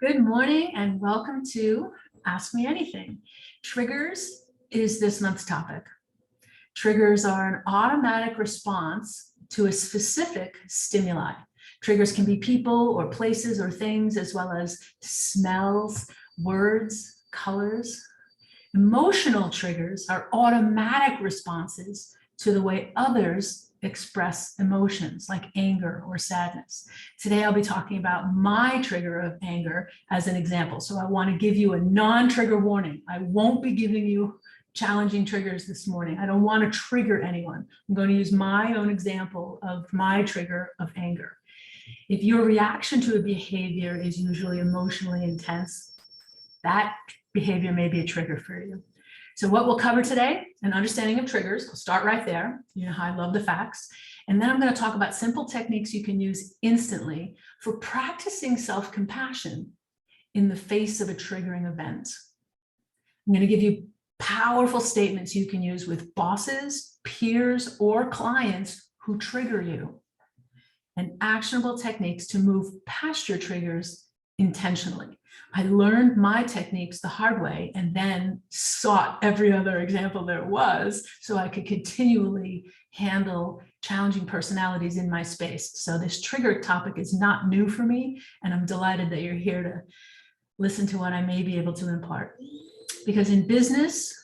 Good morning and welcome to Ask Me Anything. Triggers is this month's topic. Triggers are an automatic response to a specific stimuli. Triggers can be people or places or things, as well as smells, words, colors. Emotional triggers are automatic responses to the way others express emotions like anger or sadness. Today, I'll be talking about my trigger of anger as an example. So I want to give you a non-trigger warning. I won't be giving you challenging triggers this morning. I don't want to trigger anyone. I'm going to use my own example of my trigger of anger. If your reaction to a behavior is usually emotionally intense, that behavior may be a trigger for you. So what we'll cover today, an understanding of triggers. We'll start right there. You know how I love the facts. And then I'm going to talk about simple techniques you can use instantly for practicing self-compassion in the face of a triggering event. I'm going to give you powerful statements you can use with bosses, peers, or clients who trigger you, and actionable techniques to move past your triggers intentionally. I learned my techniques the hard way and then sought every other example there was so I could continually handle challenging personalities in my space. So this trigger topic is not new for me, and I'm delighted that you're here to listen to what I may be able to impart. Because in business,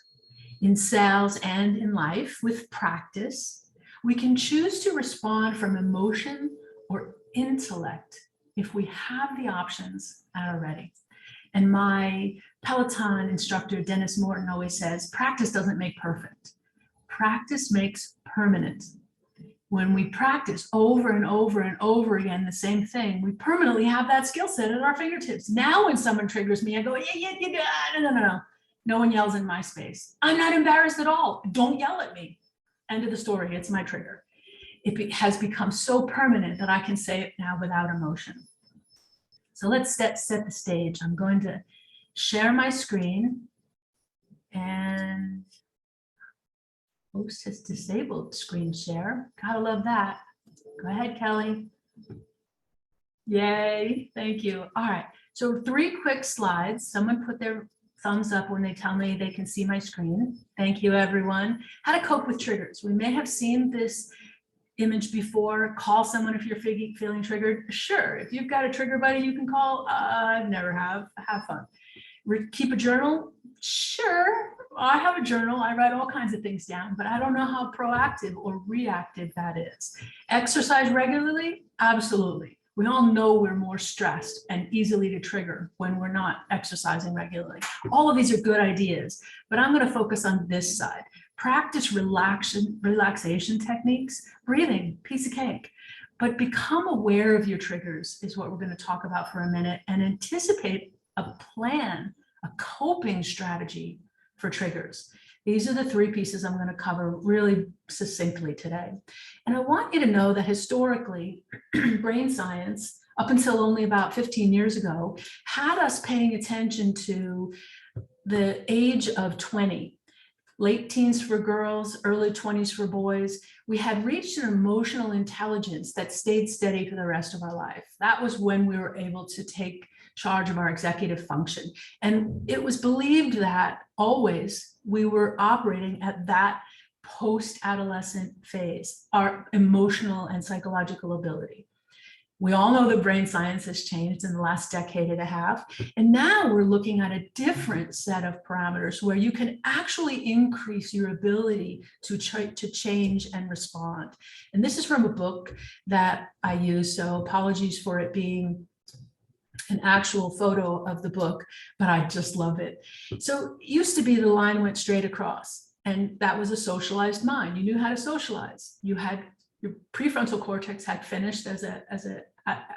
in sales, and in life, with practice, we can choose to respond from emotion or intellect if we have the options at our ready. And my Peloton instructor, Dennis Morton, always says, practice doesn't make perfect. Practice makes permanent. When we practice over and over and over again the same thing, we permanently have that skill set at our fingertips. Now when someone triggers me, I go, no. No one yells in my space. I'm not embarrassed at all. Don't yell at me. End of the story. It's my trigger. It has become so permanent that I can say it now without emotion. So let's set the stage. I'm going to share my screen, and host has disabled screen share. Gotta love that. Go ahead, Kelly. Yay, thank you. All right, so 3 quick slides. Someone put their thumbs up when they tell me they can see my screen. Thank you, everyone. How to cope with triggers. We may have seen this image before. Call someone if you're feeling triggered. Sure, if you've got a trigger buddy you can call. I've never have fun. Keep a journal. Sure, I have a journal. I write all kinds of things down, but I don't know how proactive or reactive that is. Exercise regularly. Absolutely. We all know we're more stressed and easily to trigger when we're not exercising regularly. All of these are good ideas, but I'm going to focus on this side. Practice relaxation techniques. Breathing, piece of cake. But become aware of your triggers is what we're going to talk about for a minute, and anticipate a plan, a coping strategy for triggers. These are the 3 pieces I'm going to cover really succinctly today. And I want you to know that historically, brain science, up until only about 15 years ago, had us paying attention to the age of 20. Late teens for girls, early 20s for boys. We had reached an emotional intelligence that stayed steady for the rest of our life. That was when we were able to take charge of our executive function. And it was believed that always we were operating at that post-adolescent phase, our emotional and psychological ability. We all know that brain science has changed in the last decade and a half. And now we're looking at a different set of parameters where you can actually increase your ability to change and respond. And this is from a book that I use, so apologies for it being an actual photo of the book, but I just love it. So it used to be the line went straight across, and that was a socialized mind. You knew how to socialize. You had your prefrontal cortex had finished as a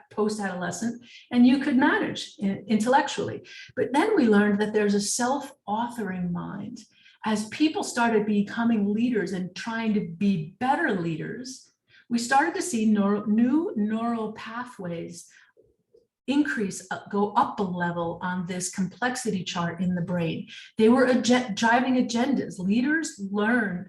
post-adolescent, and you could manage intellectually. But then we learned that there's a self-authoring mind. As people started becoming leaders and trying to be better leaders, we started to see new neural pathways increase, go up a level on this complexity chart in the brain. They were driving agendas. Leaders learned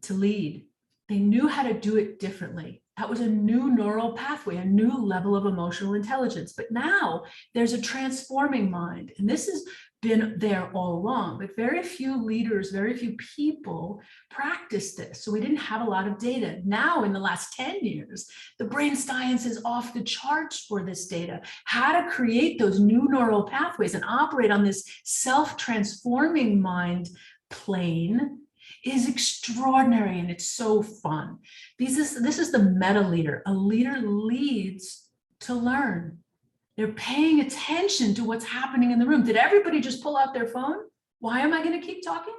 to lead. They knew how to do it differently. That was a new neural pathway, a new level of emotional intelligence. But now there's a transforming mind. And this has been there all along, but very few leaders, very few people practice this. So we didn't have a lot of data. Now, in the last 10 years, the brain science is off the charts for this data. How to create those new neural pathways and operate on this self-transforming mind plane is extraordinary, and it's so fun. This is the meta leader. A leader leads to learn. They're paying attention to what's happening in the room. Did everybody just pull out their phone? Why am I going to keep talking?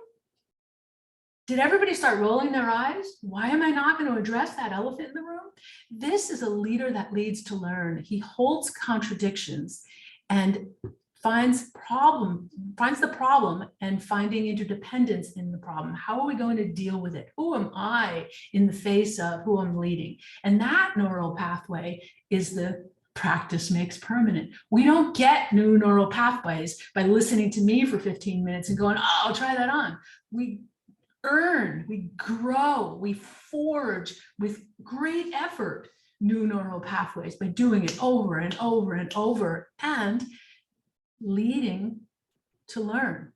Did everybody start rolling their eyes? Why am I not going to address that elephant in the room? This is a leader that leads to learn. He holds contradictions and finds the problem and finding interdependence in the problem. How are we going to deal with it? Who am I in the face of who I'm leading? And that neural pathway is the practice makes permanent. We don't get new neural pathways by listening to me for 15 minutes and going, oh, I'll try that on. We earn, we grow, we forge with great effort new neural pathways by doing it over and over and over and leading to learn.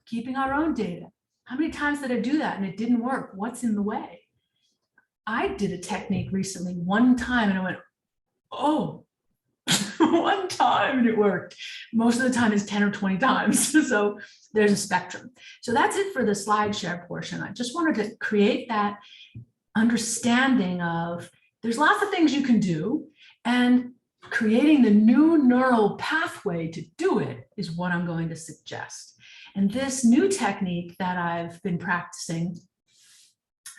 Keeping our own data. How many times did I do that and it didn't work? What's in the way? I did a technique recently one time and I went, oh, one time and it worked. Most of the time it's 10 or 20 times. So there's a spectrum. So that's it for the slide share portion. I just wanted to create that understanding of there's lots of things you can do, and creating the new neural pathway to do it is what I'm going to suggest. And this new technique that I've been practicing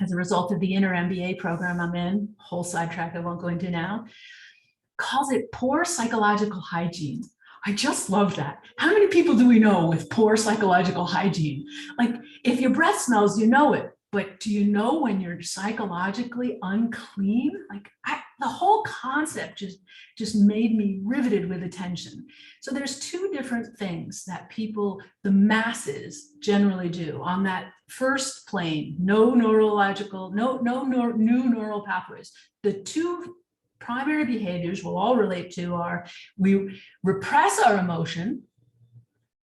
as a result of the inner MBA program I'm in, whole sidetrack I won't go into now, calls it poor psychological hygiene. I just love that. How many people do we know with poor psychological hygiene? Like, if your breath smells, you know it. But do you know when you're psychologically unclean? Like, the whole concept just made me riveted with attention. So there's two different things that people, the masses, generally do on that first plane. No neurological, no new neural pathways. The two primary behaviors we'll all relate to are we repress our emotion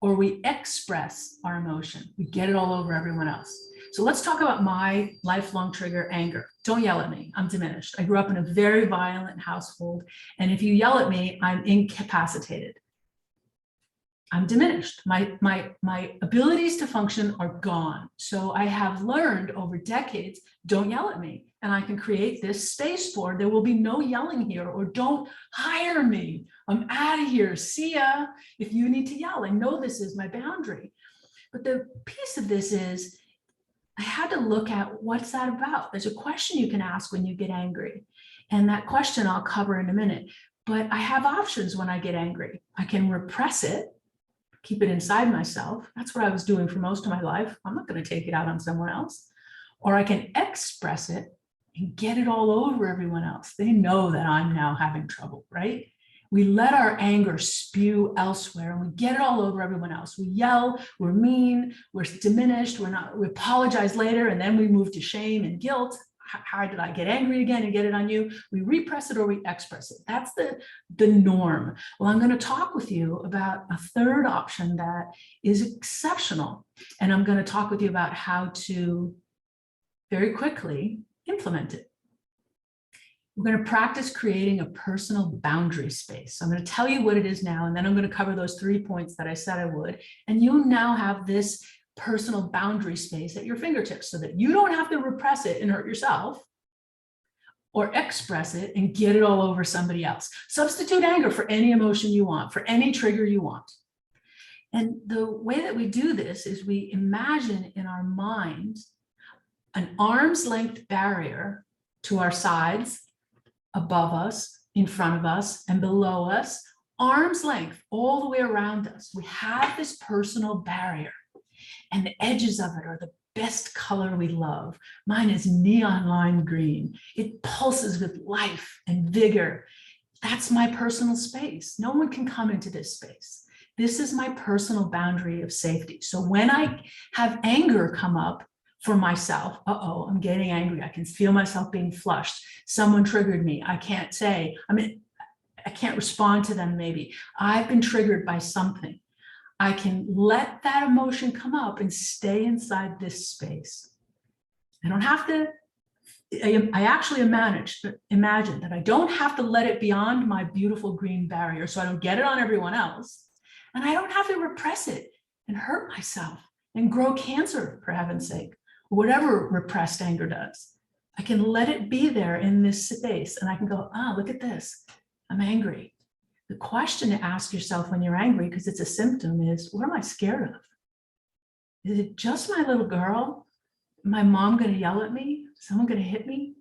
or we express our emotion. We get it all over everyone else. So let's talk about my lifelong trigger, anger. Don't yell at me, I'm diminished. I grew up in a very violent household, and if you yell at me, I'm incapacitated. I'm diminished. My abilities to function are gone. So I have learned over decades, don't yell at me. And I can create this space for, there will be no yelling here, or don't hire me. I'm out of here, see ya. If you need to yell, I know this is my boundary. But the piece of this is, I had to look at what's that about. There's a question you can ask when you get angry. And that question I'll cover in a minute. But I have options when I get angry. I can repress it, keep it inside myself. That's what I was doing for most of my life. I'm not going to take it out on someone else. Or I can express it and get it all over everyone else. They know that I'm now having trouble, right? We let our anger spew elsewhere and we get it all over everyone else. We yell, we're mean, we're diminished, we apologize later, and then we move to shame and guilt. How did I get angry again and get it on you? We repress it or we express it. That's the norm. Well, I'm going to talk with you about a third option that is exceptional. And I'm going to talk with you about how to very quickly implement it. We're going to practice creating a personal boundary space. So I'm going to tell you what it is now, and then I'm going to cover those 3 points that I said I would. And you now have this personal boundary space at your fingertips so that you don't have to repress it and hurt yourself or express it and get it all over somebody else. Substitute anger for any emotion you want, for any trigger you want. And the way that we do this is we imagine in our mind an arm's length barrier to our sides, above us, in front of us, and below us, arm's length all the way around us. We have this personal barrier, and the edges of it are the best color we love. Mine is neon lime green. It pulses with life and vigor. That's my personal space. No one can come into this space. This is my personal boundary of safety. So when I have anger come up, for myself. Uh-oh, I'm getting angry. I can feel myself being flushed. Someone triggered me. I can't say, I can't respond to them maybe. I've been triggered by something. I can let that emotion come up and stay inside this space. I don't have to, I actually imagine that I don't have to let it beyond my beautiful green barrier so I don't get it on everyone else. And I don't have to repress it and hurt myself and grow cancer, for heaven's sake, whatever repressed anger does. I can let it be there in this space and I can go, look at this, I'm angry. The question to ask yourself when you're angry, because it's a symptom, is what am I scared of? Is it just my little girl? My mom going to yell at me? Someone going to hit me?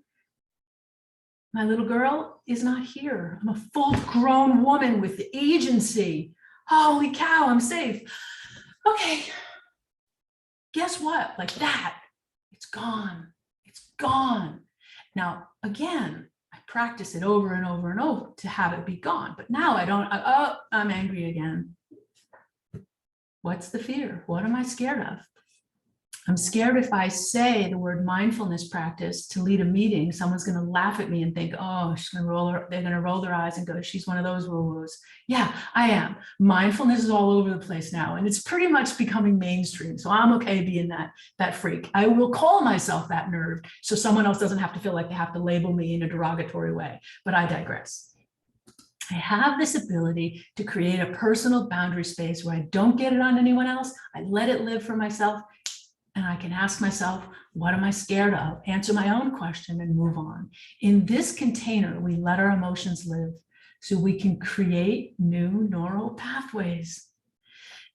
My little girl is not here. I'm a full-grown woman with agency. Holy cow, I'm safe. Okay. Guess what? Like that, it's gone. It's gone. Now, again, I practice it over and over and over to have it be gone. But now I'm angry again. What's the fear? What am I scared of? I'm scared if I say the word mindfulness practice to lead a meeting, someone's going to laugh at me and think, oh, they're going to roll their eyes and go, she's one of those woo-woos. Yeah, I am. Mindfulness is all over the place now, and it's pretty much becoming mainstream. So I'm okay being that freak. I will call myself that nerd so someone else doesn't have to feel like they have to label me in a derogatory way, but I digress. I have this ability to create a personal boundary space where I don't get it on anyone else. I let it live for myself. And I can ask myself, what am I scared of? Answer my own question and move on. In this container, we let our emotions live so we can create new neural pathways.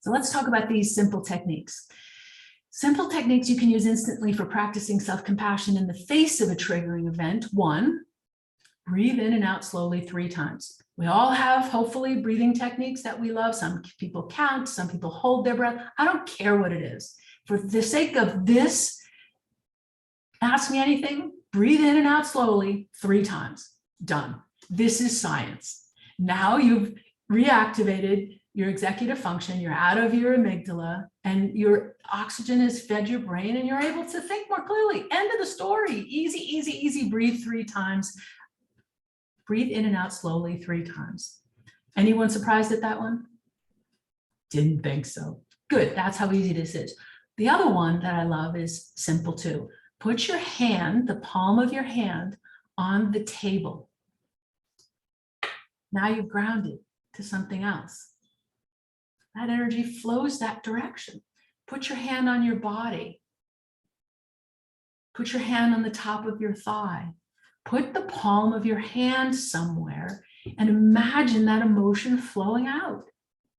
So let's talk about these simple techniques. Simple techniques you can use instantly for practicing self-compassion in the face of a triggering event. 1, breathe in and out slowly 3 times. We all have, hopefully, breathing techniques that we love. Some people count, some people hold their breath. I don't care what it is. For the sake of this, ask me anything, breathe in and out slowly 3 times. Done. This is science. Now you've reactivated your executive function, you're out of your amygdala, and your oxygen has fed your brain, and you're able to think more clearly. End of the story. Easy, easy, easy. Breathe 3 times. Breathe in and out slowly 3 times. Anyone surprised at that one? Didn't think so. Good. That's how easy this is. The other one that I love is simple too. Put your hand, the palm of your hand, on the table. Now you've grounded to something else. That energy flows that direction. Put your hand on your body. Put your hand on the top of your thigh. Put the palm of your hand somewhere and imagine that emotion flowing out.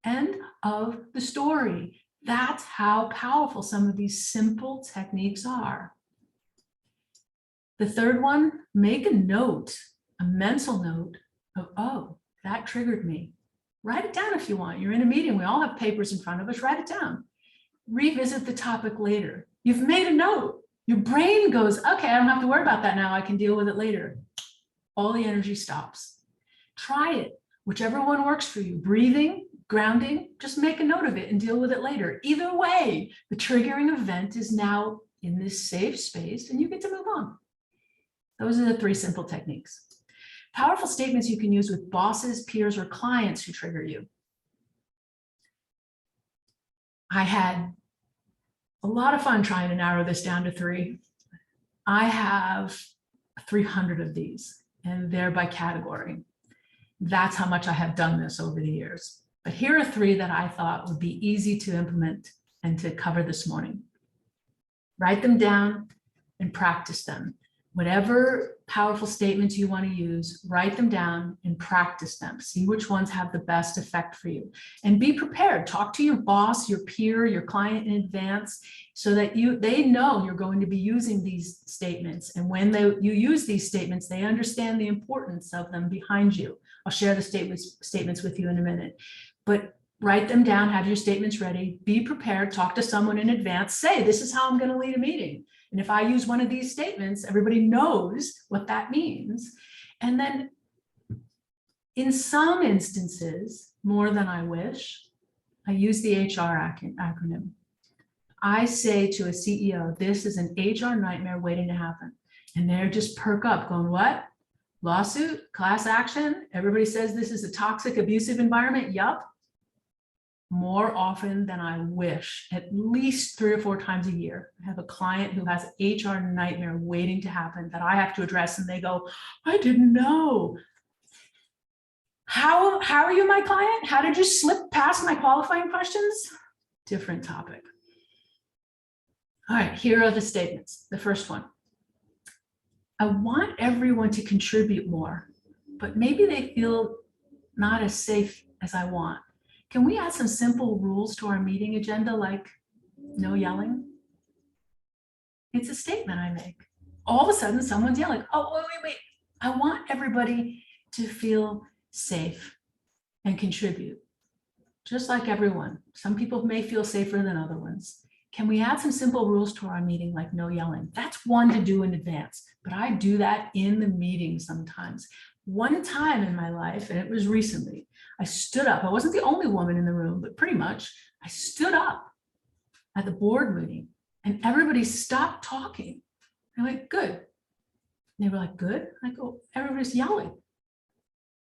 End of the story. That's how powerful some of these simple techniques are. The third one, make a note, a mental note of, oh, that triggered me. Write it down if you want. You're in a meeting. We all have papers in front of us. Write it down. Revisit the topic later. You've made a note. Your brain goes, okay, I don't have to worry about that now. I can deal with it later. All the energy stops. Try it. Whichever one works for you. Breathing, grounding, just make a note of it and deal with it later. Either way, the triggering event is now in this safe space and you get to move on. Those are the 3 simple techniques. Powerful statements you can use with bosses, peers, or clients who trigger you. I had a lot of fun trying to narrow this down to 3. I have 300 of these, and they're by category. That's how much I have done this over the years. But here are 3 that I thought would be easy to implement and to cover this morning. Write them down and practice them. Whatever powerful statements you want to use, write them down and practice them. See which ones have the best effect for you. And be prepared. Talk to your boss, your peer, your client in advance so that they know you're going to be using these statements. And when you use these statements, they understand the importance of them behind you. I'll share the statements with you in a minute. But write them down, have your statements ready, be prepared, talk to someone in advance, say, this is how I'm going to lead a meeting. And if I use one of these statements, everybody knows what that means. And then in some instances, more than I wish, I use the HR acronym. I say to a CEO, this is an HR nightmare waiting to happen. And they're just perk up going, what? Lawsuit, class action. Everybody says this is a toxic, abusive environment. Yup. More often than I wish, at least 3 or 4 times a year, I have a client who has HR nightmare waiting to happen that I have to address, and they go, I didn't know. How are you my client? How did you slip past my qualifying questions? Different topic. All right, here are the statements. The first one. I want everyone to contribute more, but maybe they feel not as safe as I want. Can we add some simple rules to our meeting agenda, like no yelling? It's a statement I make. All of a sudden, someone's yelling. Oh, wait. I want everybody to feel safe and contribute, just like everyone. Some people may feel safer than other ones. Can we add some simple rules to our meeting, like no yelling? That's one to do in advance, but I do that in the meeting sometimes. One time in my life, and it was recently, I stood up. I wasn't the only woman in the room, but pretty much I stood up at the board meeting and everybody stopped talking. I went, good. And they were like, good? I go, everybody's yelling.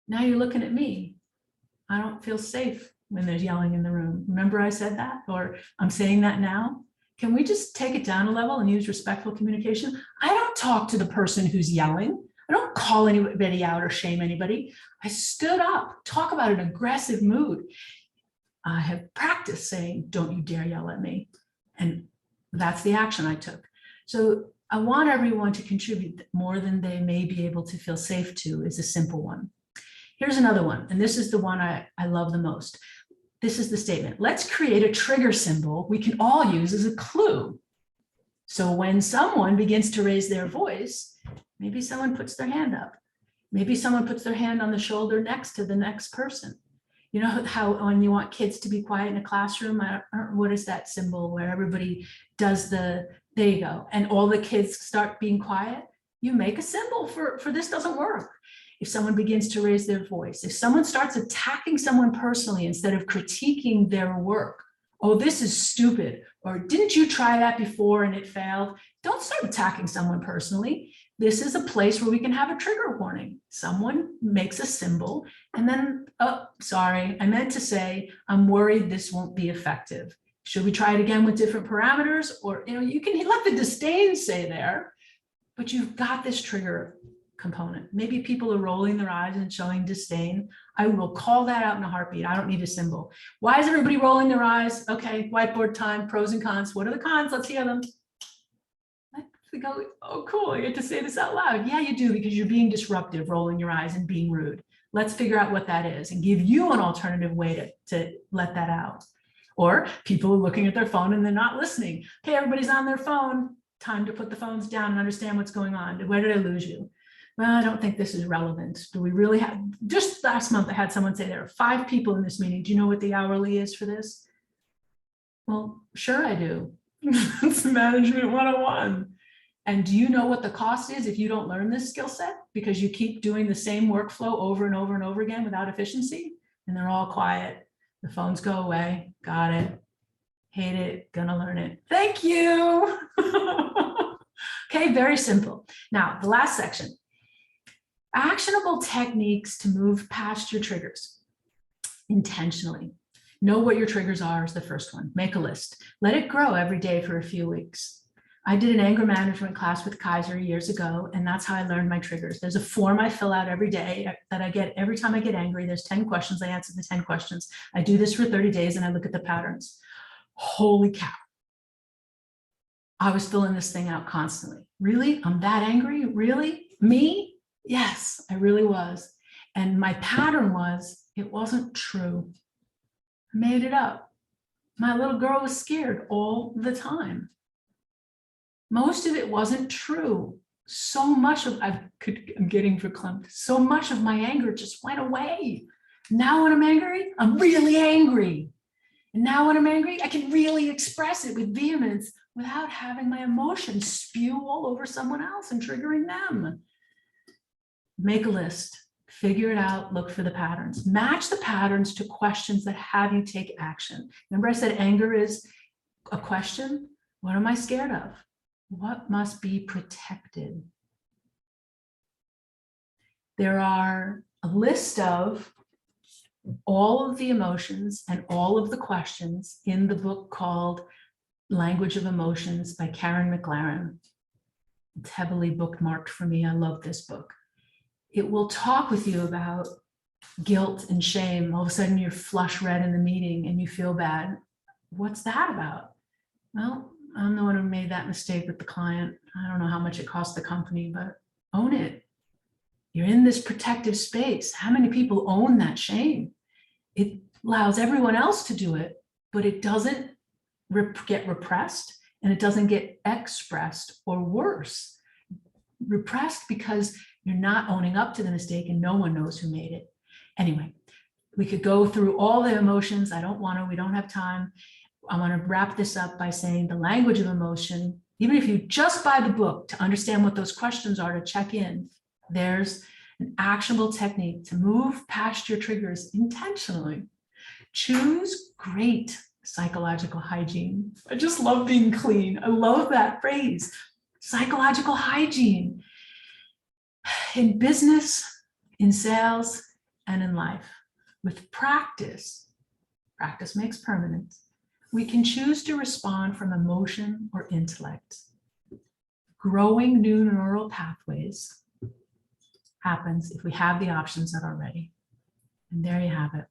Now you're looking at me. I don't feel safe when there's yelling in the room. Remember I said that, or I'm saying that now? Can we just take it down a level and use respectful communication? I don't talk to the person who's yelling. I don't call anybody out or shame anybody. I stood up, talk about an aggressive mood. I have practiced saying, don't you dare yell at me. And that's the action I took. So I want everyone to contribute more than they may be able to feel safe to is a simple one. Here's another one, and this is the one I love the most. This is the statement. Let's create a trigger symbol we can all use as a clue. So when someone begins to raise their voice, maybe someone puts their hand up. Maybe someone puts their hand on the shoulder next to the next person. You know how when you want kids to be quiet in a classroom, what is that symbol where everybody does there you go, and all the kids start being quiet? You make a symbol for this doesn't work. If someone begins to raise their voice, if someone starts attacking someone personally instead of critiquing their work, oh, this is stupid, or didn't you try that before and it failed? Don't start attacking someone personally. This is a place where we can have a trigger warning. Someone makes a symbol and then, oh, sorry, I meant to say, I'm worried this won't be effective. Should we try it again with different parameters? Or, you can let the disdain say there, but you've got this trigger component. Maybe people are rolling their eyes and showing disdain. I will call that out in a heartbeat. I don't need a symbol. Why is everybody rolling their eyes? Okay, whiteboard time, pros and cons. What are the cons? Let's hear them. We go, oh, cool, I get to say this out loud. Yeah, you do, because you're being disruptive, rolling your eyes and being rude. Let's figure out what that is and give you an alternative way to let that out. Or people are looking at their phone and they're not listening. Okay, everybody's on their phone. Time to put the phones down and understand what's going on. Where did I lose you? Well, I don't think this is relevant. Do we really have, just last month I had someone say there are 5 people in this meeting. Do you know what the hourly is for this? Well, sure I do. It's management 101. And do you know what the cost is if you don't learn this skill set? Because you keep doing the same workflow over and over and over again without efficiency, and they're all quiet. The phones go away. Got it. Hate it. Gonna learn it. Thank you. Okay, very simple. Now, the last section. Actionable techniques to move past your triggers intentionally. Know what your triggers are is the first one. Make a list. Let it grow every day for a few weeks. I did an anger management class with Kaiser years ago, and that's how I learned my triggers. There's a form I fill out every day that I get every time I get angry. There's 10 questions. I answer the 10 questions. I do this for 30 days and I look at the patterns. Holy cow. I was filling this thing out constantly. Really? I'm that angry? Really? Me? Yes, I really was. And my pattern was, it wasn't true. I made it up. My little girl was scared all the time. Most of it wasn't true. So much of, I'm getting verklempt. So much of my anger just went away. Now when I'm angry, I'm really angry. And now when I'm angry, I can really express it with vehemence without having my emotions spew all over someone else and triggering them. Make a list, figure it out, look for the patterns. Match the patterns to questions that have you take action. Remember I said anger is a question? What am I scared of? What must be protected? There are a list of all of the emotions and all of the questions in the book called Language of Emotions by Karen McLaren. It's heavily bookmarked for me. I love this book. It will talk with you about guilt and shame. All of a sudden you're flush red in the meeting and you feel bad. What's that about? Well, I'm the one who made that mistake with the client. I don't know how much it cost the company, but own it. You're in this protective space. How many people own that shame? It allows everyone else to do it, but it doesn't get repressed and it doesn't get expressed, or worse, repressed because you're not owning up to the mistake and no one knows who made it. Anyway, we could go through all the emotions. I don't want to, we don't have time. I want to wrap this up by saying the language of emotion, even if you just buy the book to understand what those questions are, to check in, there's an actionable technique to move past your triggers intentionally. Choose great psychological hygiene. I just love being clean. I love that phrase, psychological hygiene. In business, in sales, and in life. With practice, practice makes permanent, we can choose to respond from emotion or intellect. Growing new neural pathways happens if we have the options that are ready. And there you have it.